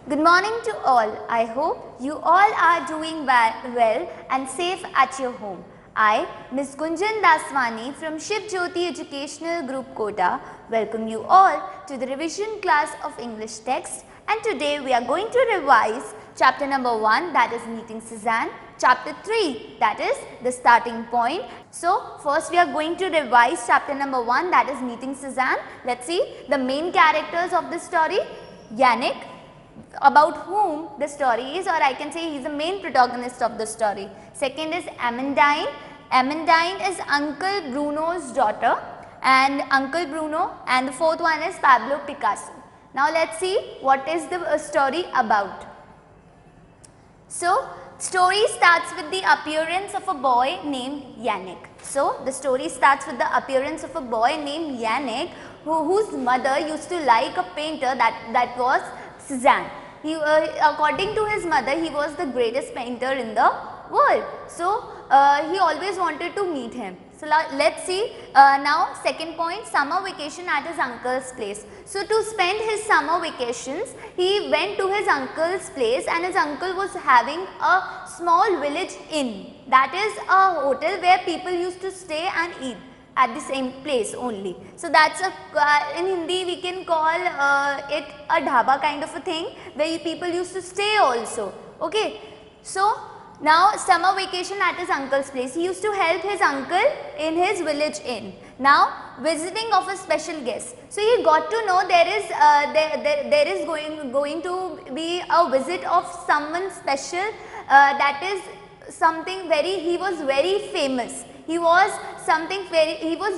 Good morning to all. I hope you all are doing well and safe at your home. I, Ms. Gunjan Daswani from Shiv Jyoti Educational Group Kota, welcome you all to the revision class of English text, and today we are going to revise chapter number 1, that is meeting Cézanne, chapter 3, that is the starting point. So first we are going to revise chapter number 1, that is meeting Cézanne. Let's see the main characters of the story. Yannick, about whom the story is, or I can say he is the main protagonist of the story. Second is Amandine. Amandine is Uncle Bruno's daughter and Uncle Bruno, and the fourth one is Pablo Picasso. Now let's see what is the story about. So story starts with the appearance of a boy named Yannick. So the story starts with the appearance of a boy named Yannick whose mother used to like a painter that was Cézanne. According to his mother, he was the greatest painter in the world. So he always wanted to meet him. So let's see now second point, summer vacation at his uncle's place. So to spend his summer vacations, he went to his uncle's place, and his uncle was having a small village inn. That is a hotel where people used to stay and eat at the same place only. So that's a in Hindi we can call it a dhaba kind of a thing where people used to stay also. Okay. So now summer vacation at his uncle's place. He used to help his uncle in his village inn. Now visiting of a special guest. So he got to know there is going to be a visit of someone special, that is something he was very famous. He was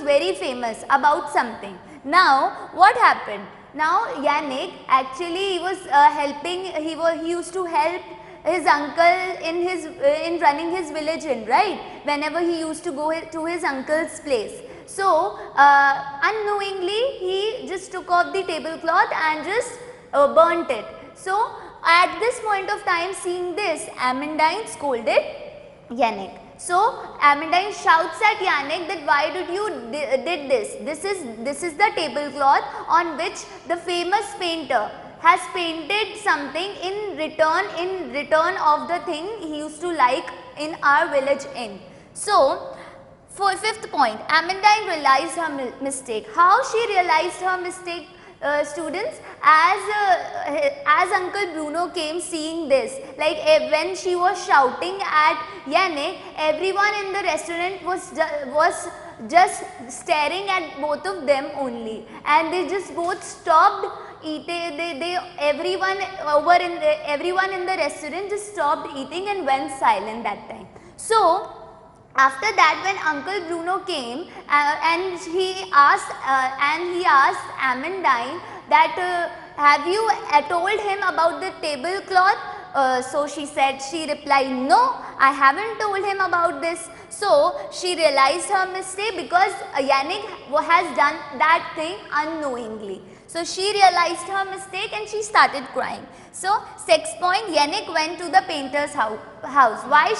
very famous about something. Now what happened? Now Yannick actually he was helping. He used to help his uncle in running his village inn, right? Whenever he used to go to his uncle's place. So unknowingly he just took off the tablecloth and just burnt it. So at this point of time, seeing this, Amandine scolded Yannick. So Amandine shouts at Yannick that why did you did this? This is the tablecloth on which the famous painter has painted something in return of the thing he used to like in our village inn. So for fifth point, Amandine realized her mistake. How she realized her mistake? Students, as Uncle Bruno came seeing this, like when she was shouting at Yannick, everyone in the restaurant was just staring at both of them only, and they just both stopped eating. Everyone in the restaurant just stopped eating and went silent that time. So after that, when Uncle Bruno came and he asked Amandine that have you told him about the tablecloth? So she replied, no, I haven't told him about this. So she realized her mistake because Yannick has done that thing unknowingly. So she realized her mistake and she started crying. So sixth point, Yannick went to the painter's house. Why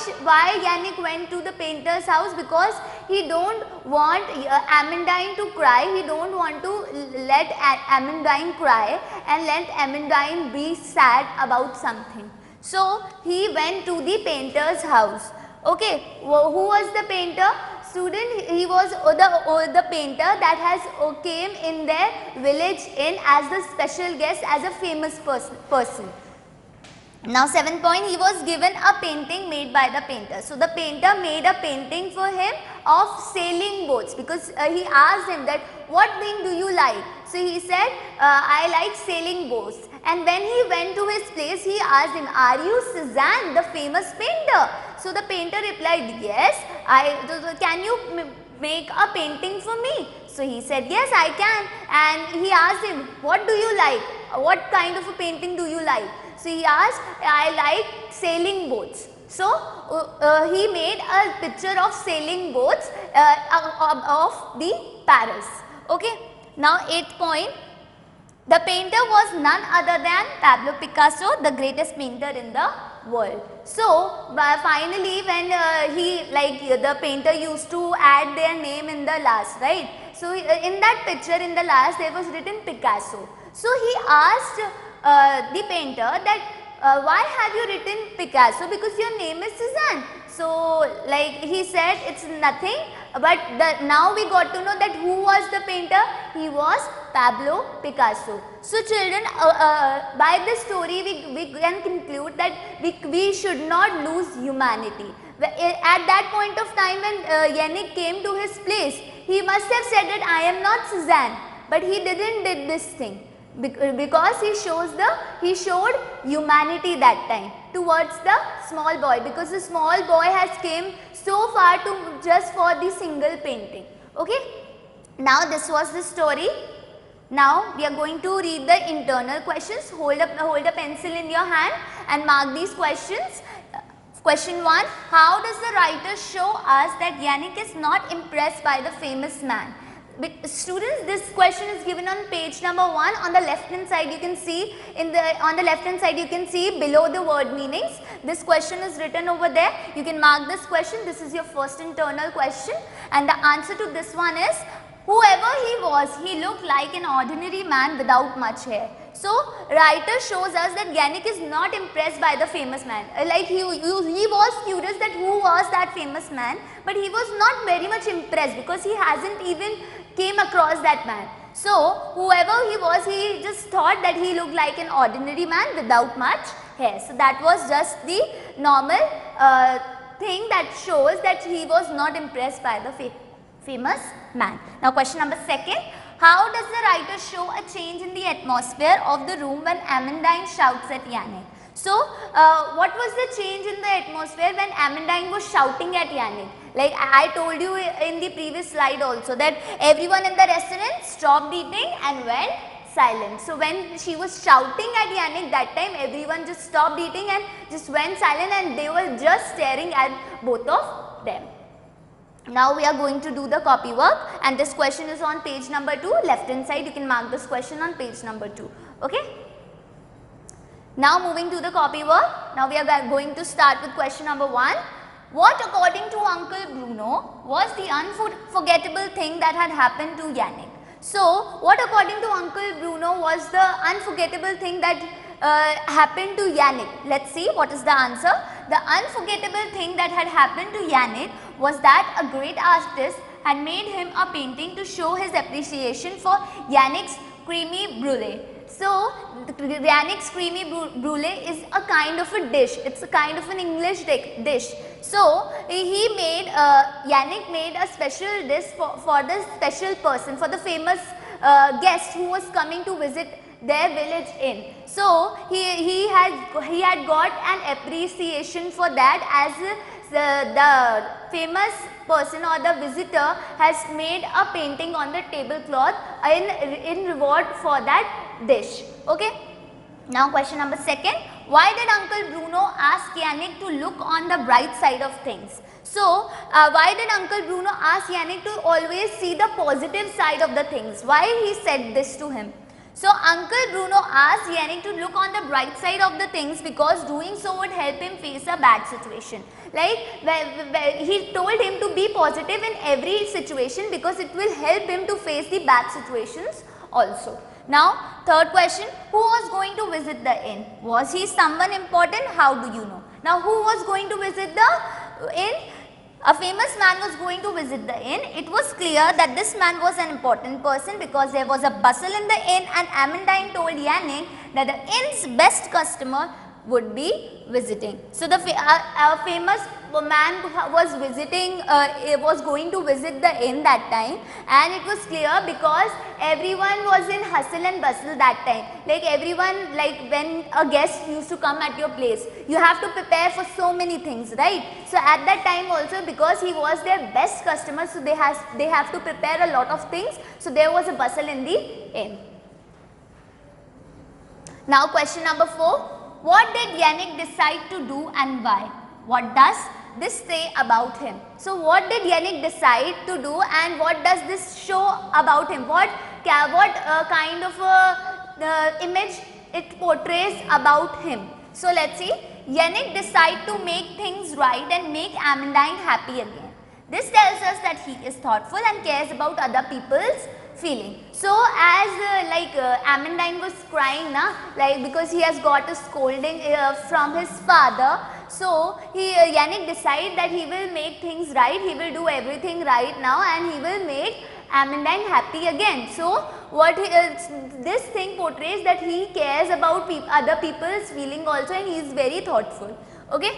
Yannick went to the painter's house? Because he don't want Amandine to cry. He don't want to let Amandine cry and let Amandine be sad about something. So he went to the painter's house. Okay, who was the painter? Student, he was the painter that has came in their village inn as the special guest, as a famous person. Now seventh point, he was given a painting made by the painter. So the painter made a painting for him of sailing boats, because he asked him that what thing do you like? So he said, I like sailing boats. And when he went to his place, he asked him, are you Cézanne, the famous painter? So the painter replied, yes, can you make a painting for me? So he said, yes, I can. And he asked him, what do you like? What kind of a painting do you like? So he asked, I like sailing boats. So he made a picture of sailing boats of the Paris. Okay. Now eighth point, the painter was none other than Pablo Picasso, the greatest painter in the world. So finally when the painter used to add their name in the last, right? So in that picture in the last there was written Picasso. So he asked the painter that why have you written Picasso, because your name is Cézanne. So like he said it's nothing, but now we got to know that who was the painter. He was Pablo Picasso. So children, by this story we can conclude that we should not lose humanity. At that point of time when Yannick came to his place, he must have said that I am not Cézanne, but he didn't did this thing. Because he showed humanity that time towards the small boy, because the small boy has came so far to just for the single painting. Okay. Now this was the story. Now we are going to read the internal questions. Hold a pencil in your hand and mark these questions. Question 1. How does the writer show us that Yannick is not impressed by the famous man? Students, this question is given on page number 1. On the left hand side you can see below the word meanings. This question is written over there. You can mark this question. This is your first internal question, and the answer to this one is, whoever he was, he looked like an ordinary man without much hair. So writer shows us that Yannick is not impressed by the famous man. Like he was curious that who was that famous man, but he was not very much impressed because he hasn't even came across that man. So whoever he was, he just thought that he looked like an ordinary man without much hair. So that was just the normal thing that shows that he was not impressed by the famous man. Now question number 2. How does the writer show a change in the atmosphere of the room when Amandine shouts at Yannick? So what was the change in the atmosphere when Amandine was shouting at Yannick? Like I told you in the previous slide also that everyone in the restaurant stopped eating and went silent. So when she was shouting at Yannick, that time everyone just stopped eating and just went silent, and they were just staring at both of them. Now we are going to do the copy work, and this question is on page number 2, left hand side. You can mark this question on page number 2. Okay. Now moving to the copy work. Now we are going to start with question number 1. What, according to Uncle Bruno, was the unforgettable thing that had happened to Yannick? So what, according to Uncle Bruno, was the unforgettable thing that happened to Yannick? Let's see what is the answer. The unforgettable thing that had happened to Yannick was that a great artist had made him a painting to show his appreciation for Yannick's creamy brulee. So Yannick's creamy brulee is a kind of a dish. It's a kind of an English dish. So Yannick made a special dish for the special person, for the famous guest who was coming to visit their village inn. So he had got an appreciation for that, as the famous person or the visitor has made a painting on the tablecloth in reward for that dish. Okay. Now question number 2. Why did Uncle Bruno ask Yannick to look on the bright side of things? So why did Uncle Bruno ask Yannick to always see the positive side of the things? Why he said this to him? So Uncle Bruno asked Yannick to look on the bright side of the things because doing so would help him face a bad situation. Like he told him to be positive in every situation because it will help him to face the bad situations also. Now third question, who was going to visit the inn? Was he someone important? How do you know? Now who was going to visit the inn? A famous man was going to visit the inn. It was clear that this man was an important person because there was a bustle in the inn, and Amandine told Yannick that the inn's best customer would be visiting. So the famous man was going to visit the inn that time, and it was clear because everyone was in hustle and bustle that time. Like everyone, like when a guest used to come at your place, you have to prepare for so many things, right? So at that time also, because he was their best customer, so they have to prepare a lot of things. So there was a bustle in the inn. Now question number 4. What did Yannick decide to do and why? What does this say about him? So what did Yannick decide to do and what does this show about him? What kind of image it portrays about him? So let's see. Yannick decided to make things right and make Amandine happy again. This tells us that he is thoughtful and cares about other people's feeling. So as Amandine was crying na, like because he has got a scolding from his father, so Yannick decided that he will make things right, he will do everything right now and he will make Amandine happy again. So what this thing portrays that he cares about other people's feeling also, and he is very thoughtful. Okay.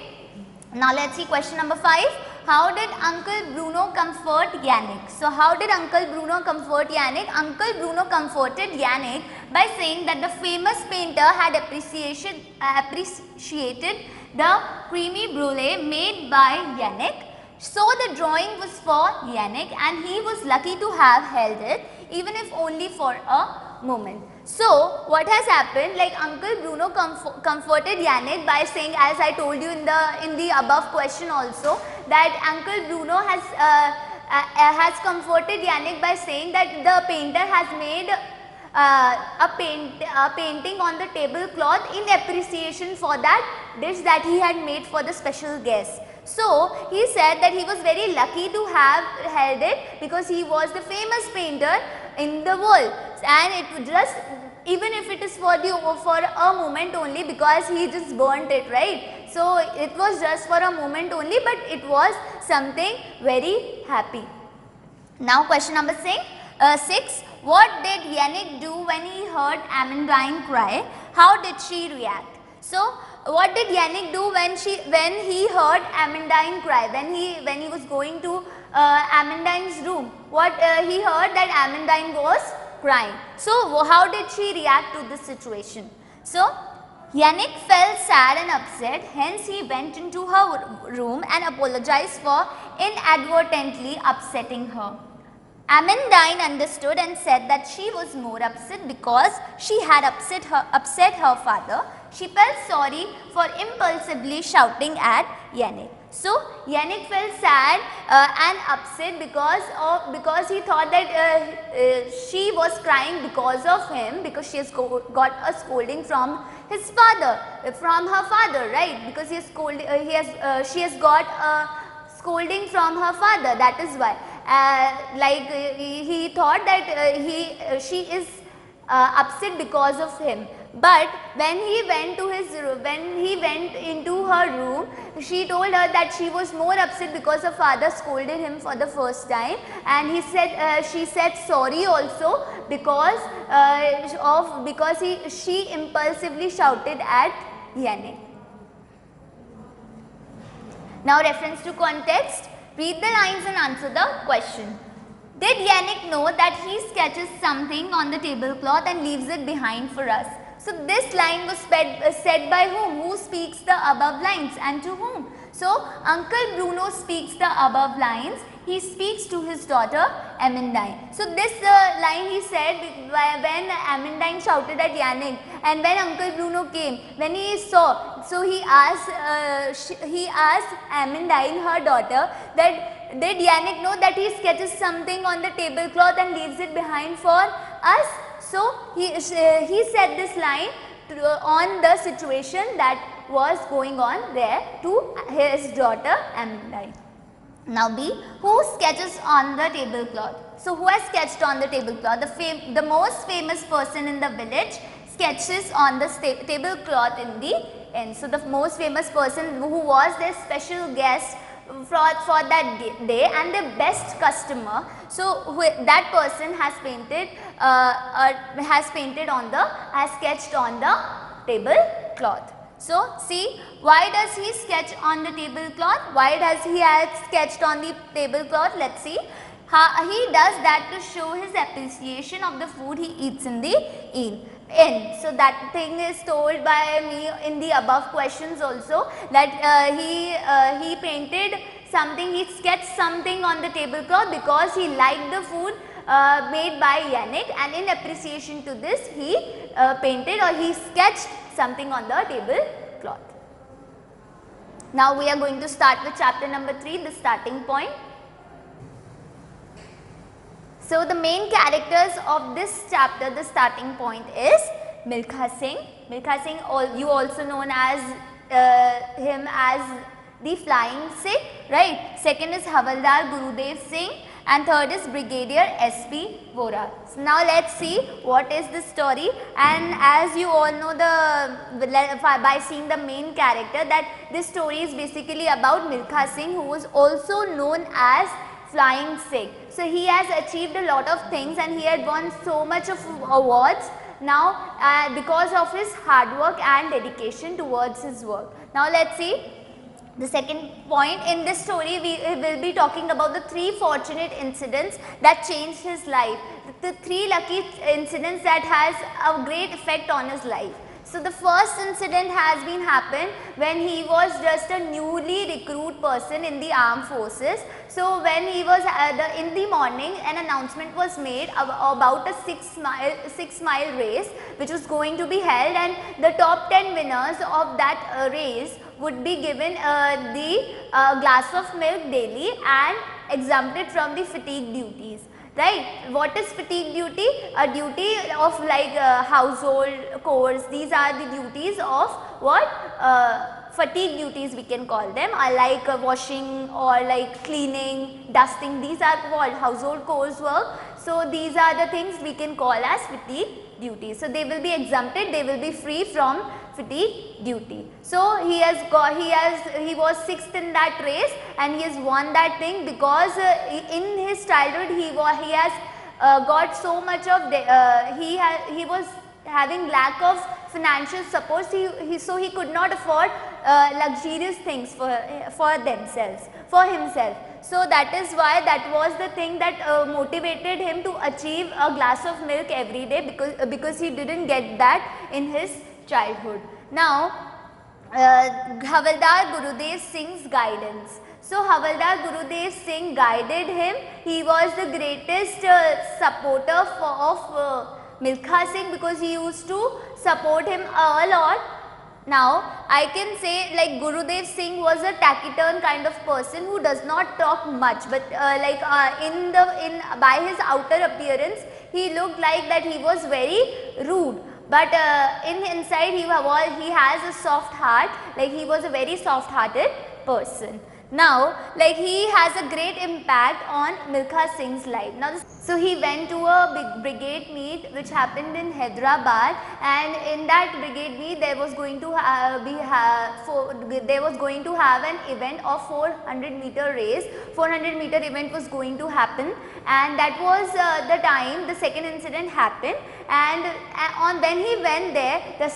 Now let's see question number 5. How did Uncle Bruno comfort Yannick? So how did Uncle Bruno comfort Yannick? Uncle Bruno comforted Yannick by saying that the famous painter had appreciated the creamy brulee made by Yannick. So the drawing was for Yannick and he was lucky to have held it, even if only for a moment. So what has happened, like Uncle Bruno comforted Yannick by saying, as I told you in the above question also, that Uncle Bruno has comforted Yannick by saying that the painter has made a painting on the tablecloth in appreciation for that dish that he had made for the special guest. So he said that he was very lucky to have held it because he was the famous painter in the world, and it just, even if it is for a moment only, because he just burnt it, right? So it was just for a moment only, but it was something very happy. Now question number 6. What did Yannick do when he heard Amandine cry? How did she react? So what did Yannick do when he heard Amandine cry? When he was going to Amandine's room, what he heard that Amandine was crying. So how did she react to this situation? So Yannick felt sad and upset, hence he went into her room and apologized for inadvertently upsetting her. Amandine understood and said that she was more upset because she had upset her father. She felt sorry for impulsively shouting at Yannick. So Yannick felt sad and upset because he thought that she was crying because of him, because she has got a scolding from his father, from her father, right? Because she has got a scolding from her father. That is why, he thought that she is upset because of him. But when he went into her room, she told her that she was more upset because her father scolded him for the first time, and she said sorry also because she impulsively shouted at Yannick. Now reference to context. Read the lines and answer the question. Did Yannick know that he sketches something on the tablecloth and leaves it behind for us? So this line was said by whom? Who speaks the above lines and to whom? So Uncle Bruno speaks the above lines. He speaks to his daughter Amandine. So this line he said when Amandine shouted at Yannick, and when Uncle Bruno came, when he saw, so he asked Amandine, her daughter, that did Yannick know that he sketches something on the tablecloth and leaves it behind for us? So he said this line on the situation that was going on there to his daughter Amandine. Now B, who sketches on the tablecloth? So who has sketched on the tablecloth? The most famous person in the village sketches on the tablecloth in the end. So the most famous person who was their special guest for that day and the best customer, so that person has sketched on the tablecloth. So see, why does he sketch on the tablecloth? Why does he have sketched on the tablecloth? Let's see. He does that to show his appreciation of the food he eats in the inn. So that thing is told by me in the above questions also, that he painted something, he sketched something on the tablecloth because he liked the food made by Yannick, and in appreciation to this he painted or he sketched something on the tablecloth. Now we are going to start with chapter number 3, the starting point. So the main characters of this chapter, the starting point is Milkha Singh. Milkha Singh, you also known as him as the Flying Sikh, right? Second is Havaldar Gurudev Singh, and third is Brigadier S.P. Vora. So now let's see what is the story, and as you all know by seeing the main character, that this story is basically about Milkha Singh, who was also known as Flying Sikh. So he has achieved a lot of things and he had won so much of awards now because of his hard work and dedication towards his work. Now let's see. The second point in this story, we will be talking about the 3 fortunate incidents that changed his life. The 3 lucky incidents that has a great effect on his life. So the first incident has been happened when he was just a newly recruit person in the armed forces. So when he was in the morning, an announcement was made about a 6-mile race which was going to be held, and the top 10 winners of that race would be given the glass of milk daily and exempted from the fatigue duties. Right? What is fatigue duty? A duty of like household chores. These are the duties of what? Fatigue duties we can call them, like washing or like cleaning, dusting. These are called household chores work. So these are the things we can call as fatigue duties. So they will be exempted, they will be free from fatigue duty. So he was 6th in that race and he has won that thing because in his childhood he has got so much of he was having lack of financial support, so he could not afford luxurious things for himself. So that is why that was the thing that motivated him to achieve a glass of milk every day, because he didn't get that in his childhood. Now Havaldar Gurudev Singh's guidance. So Havaldar Gurudev Singh guided him. He was the greatest supporter of Milkha Singh, because he used to support him a lot. Now I can say like Gurudev Singh was a taciturn kind of person who does not talk much, but by his outer appearance he looked like that he was very rude. But inside he has a soft heart, like he was a very soft hearted person. Now like he has a great impact on Milkha Singh's life. Now so he went to a big brigade meet which happened in Hyderabad, and in that brigade meet there was going to have an event of 400-meter race. 400-meter event was going to happen, and that was the time the second incident happened. And when he went there, the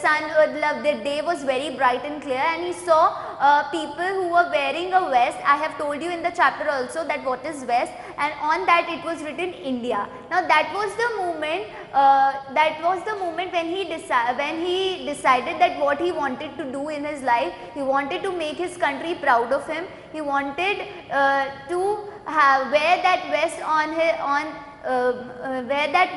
day was very bright and clear, and he saw people who were wearing a vest. I have told you in the chapter also that what is vest, and on that it was written India. Now that was the moment when he decided that what he wanted to do in his life. He wanted to make his country proud of him. He wanted to wear that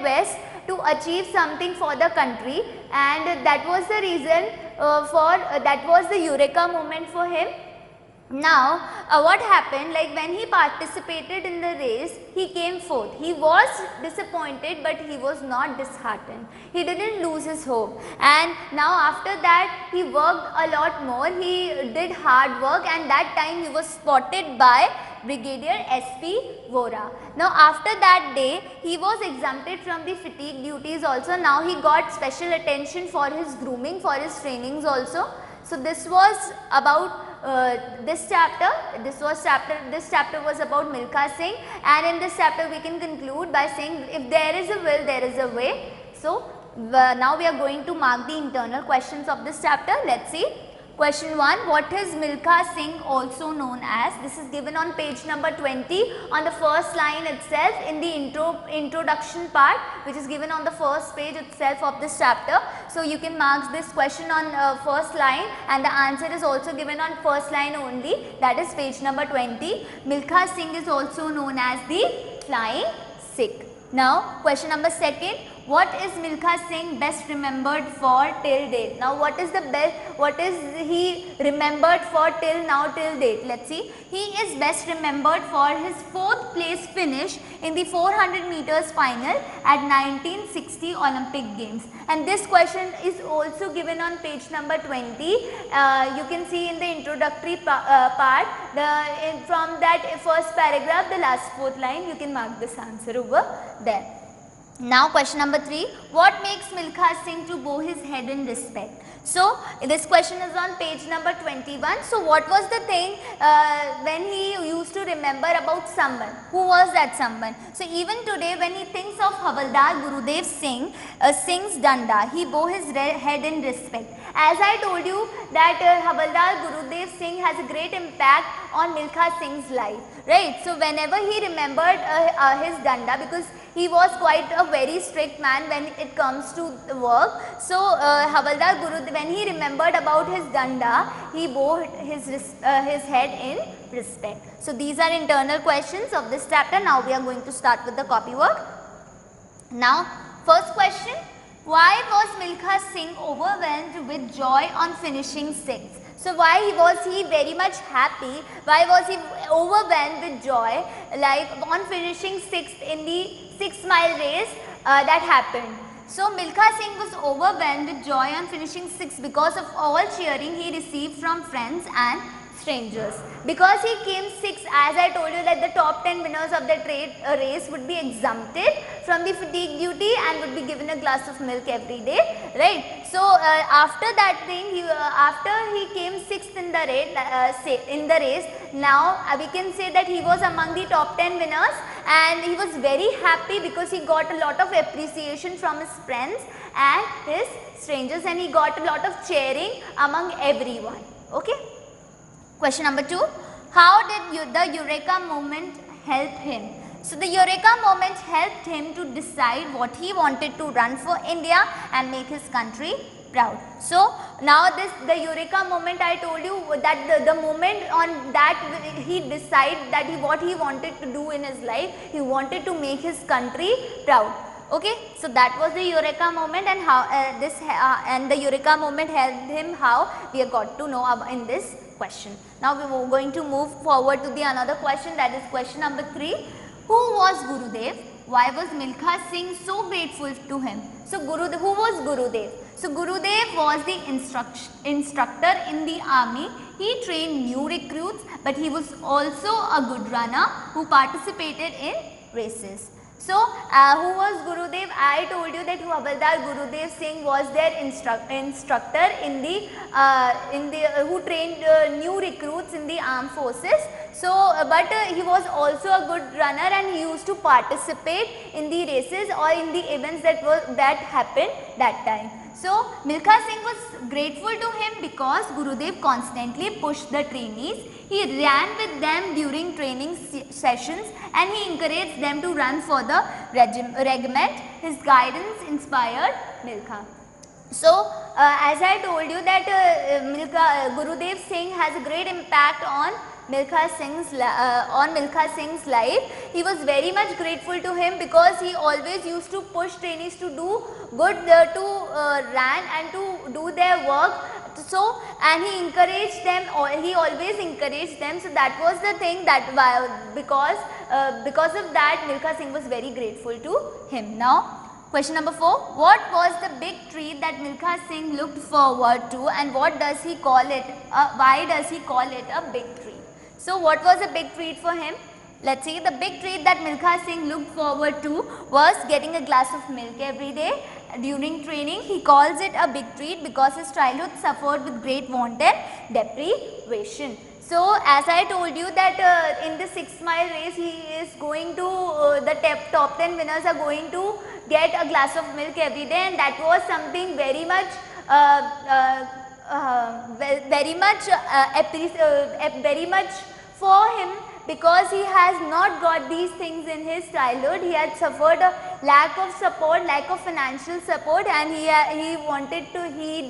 vest to achieve something for the country, and that was the reason that was the eureka moment for him. Now what happened, like when he participated in the race, he came fourth. He was disappointed, but he was not disheartened. He didn't lose his hope, and now after that he worked a lot more. He did hard work, and that time he was spotted by Brigadier S.P. Vora. Now after that day he was exempted from the fatigue duties also. Now he got special attention for his grooming, for his trainings also. So this was about this chapter. This chapter was about Milkha Singh, and in this chapter we can conclude by saying if there is a will, there is a way. So now we are going to mark the internal questions of this chapter. Let's see. Question 1, what is Milkha Singh also known as? This is given on page number 20 on the first line itself, in the introduction part, which is given on the first page itself of this chapter. So you can mark this question on first line, and the answer is also given on first line only, that is page number 20. Milkha Singh is also known as the Flying Sikh. Now question number 2, what is Milkha Singh best remembered for till date? Now what is he remembered for till now, till date? Let's see. He is best remembered for his 4th place finish in the 400 meters final at 1960 Olympic Games. And this question is also given on page number 20. You can see in the introductory part, from that first paragraph, the last 4th line, you can mark this answer over there. Now question number 3, what makes Milkha Singh to bow his head in respect? So this question is on page number 21. So what was the thing when he used to remember about someone? Who was that someone? So even today when he thinks of Havaldar Gurudev Singh, Singh's Danda, he bow his head in respect. As I told you that Havaldar Gurudev Singh has a great impact on Milkha Singh's life, right? So whenever he remembered his Danda, because he was quite a very strict man when it comes to work. So Havaldar Gurudev, when he remembered about his Danda, he bowed his head in respect. So these are internal questions of this chapter. Now we are going to start with the copy work. Now first question, why was Milkha Singh overwhelmed with joy on finishing 6th? So why was he very much happy? Why was he overwhelmed with joy like on finishing 6th in the 6-mile race that happened? So Milkha Singh was overwhelmed with joy on finishing 6th because of all cheering he received from friends and strangers. Because he came 6th, as I told you that the top 10 winners of that race would be exempted from the fatigue duty and would be given a glass of milk every day, right? So after that thing, after he came 6th in the race, now we can say that he was among the top 10 winners, and he was very happy because he got a lot of appreciation from his friends and his strangers, and he got a lot of cheering among everyone. Okay. Question number 2, how did the Eureka moment help him? So the Eureka moment helped him to decide what he wanted to run for India and make his country proud. So now the Eureka moment, I told you that the moment on that he decided that what he wanted to do in his life, he wanted to make his country proud. Okay, so that was the Eureka moment, and how and the Eureka moment helped him, how we have got to know about in this question. Now we are going to move forward to the another question, that is question number 3. Who was Gurudev? Why was Milkha Singh so grateful to him? So who was Gurudev? So Gurudev was the instructor in the army. He trained new recruits, but he was also a good runner who participated in races. So who was Gurudev? I told you that Havaldar Gurudev Singh was their instructor in the who trained new recruits in the armed forces. So but he was also a good runner, and he used to participate in the races or in the events that happened that time. So Milkha Singh was grateful to him because Gurudev constantly pushed the trainees. He ran with them during training sessions, and he encouraged them to run for the regiment. His guidance inspired Milkha. So as I told you that Gurudev Singh has a great impact on Milkha Singh's life. He was very much grateful to him because he always used to push trainees to do good, to run and to do their work. So, and he encouraged them, or he always encouraged them. So that was the thing that because of that, Milkha Singh was very grateful to him. Now question number 4, what was the big treat that Milkha Singh looked forward to, and what does he call it, why does he call it a big treat? So what was a big treat for him? Let's see, the big treat that Milkha Singh looked forward to was getting a glass of milk every day during training. He calls it a big treat because his childhood suffered with great want and deprivation. So as I told you that in the 6-mile race, he is going to, the top 10 winners are going to get a glass of milk every day, and that was something very much very much for him, because he has not got these things in his childhood. He had suffered a lack of support, lack of financial support, and he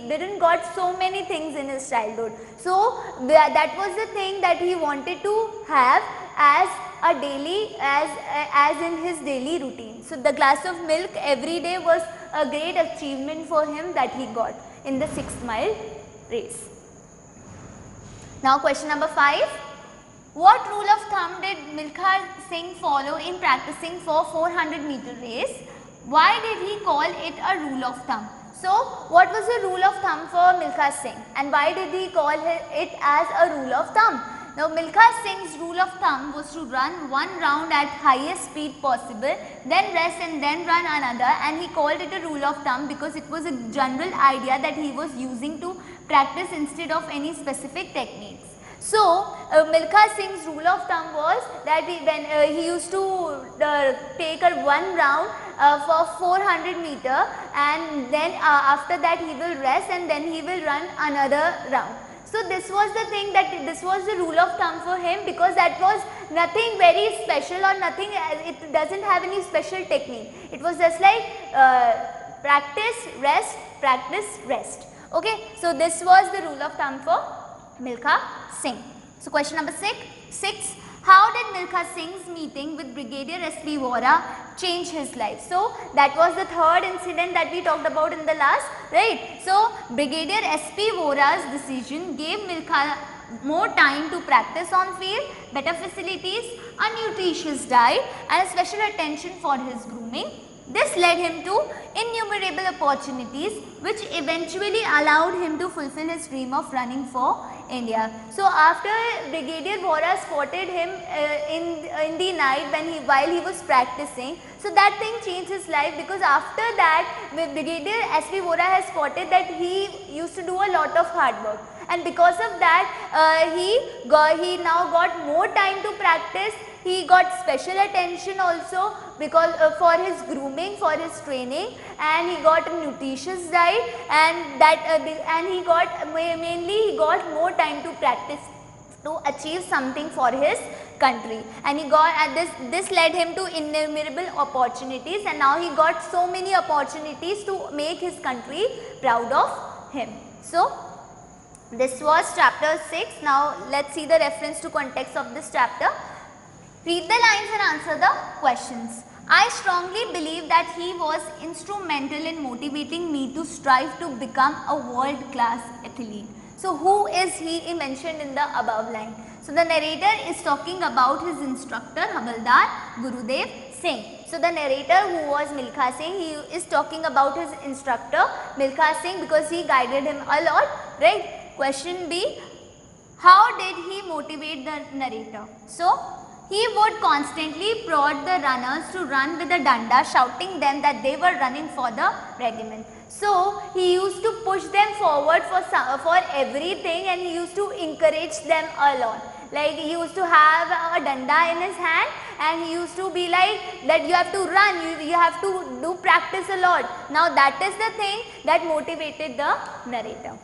didn't got so many things in his childhood. So that was the thing that he wanted to have as a daily as in his daily routine. So the glass of milk every day was a great achievement for him that he got in the 6-mile race. Now question number 5. What rule of thumb did Milkha Singh follow in practicing for 400-meter race? Why did he call it a rule of thumb? So what was the rule of thumb for Milkha Singh and why did he call it as a rule of thumb? Now Milkha Singh's rule of thumb was to run one round at highest speed possible, then rest and then run another, and he called it a rule of thumb because it was a general idea that he was using to practice instead of any specific techniques. So Milkha Singh's rule of thumb was that he used to take a one round for 400 meter, and then after that he will rest and then he will run another round. So this was the thing, that this was the rule of thumb for him, because that was nothing very special or nothing, it doesn't have any special technique. It was just like practice, rest. Okay, so this was the rule of thumb for Milkha Singh. So question number 6. How did Milkha Singh's meeting with Brigadier S.P. Vora change his life? So that was the third incident that we talked about in the last, right? So Brigadier S.P. Vora's decision gave Milkha more time to practice on field, better facilities, a nutritious diet and special attention for his grooming. This led him to innumerable opportunities which eventually allowed him to fulfill his dream of running for India. So after Brigadier Vora spotted him in the night while he was practicing, so that thing changed his life, because after that Brigadier S.P. Vora has spotted that he used to do a lot of hard work, and because of that he now got more time to practice. He got special attention also because for his grooming, for his training, and he got a nutritious diet, and he got mainly more time to practice to achieve something for his country, and he got this led him to innumerable opportunities, and now he got so many opportunities to make his country proud of him. So this was chapter 6. Now let's see the reference to context of this chapter. Read the lines and answer the questions. I strongly believe that he was instrumental in motivating me to strive to become a world-class athlete. So who is he mentioned in the above line? So the narrator is talking about his instructor Havaldar Gurudev Singh. So the narrator, who was Milkha Singh, he is talking about his instructor Milkha Singh because he guided him a lot, right? Question B, how did he motivate the narrator? So he would constantly prod the runners to run with a danda, shouting them that they were running for the regiment. So he used to push them forward for everything, and he used to encourage them a lot. Like he used to have a danda in his hand, and he used to be like that you have to run, you have to do practice a lot. Now that is the thing that motivated the narrator.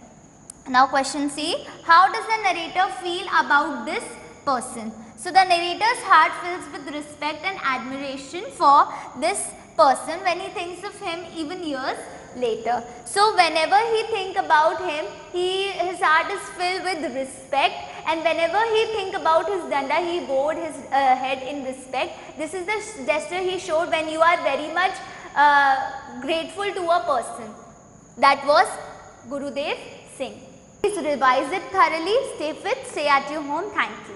Now question C, how does the narrator feel about this person? So the narrator's heart fills with respect and admiration for this person when he thinks of him even years later. So whenever he thinks about him, his heart is filled with respect, and whenever he thinks about his danda, he bowed his head in respect. This is the gesture he showed when you are very much grateful to a person. That was Gurudev Singh. Please revise it thoroughly, stay fit, stay at your home. Thank you.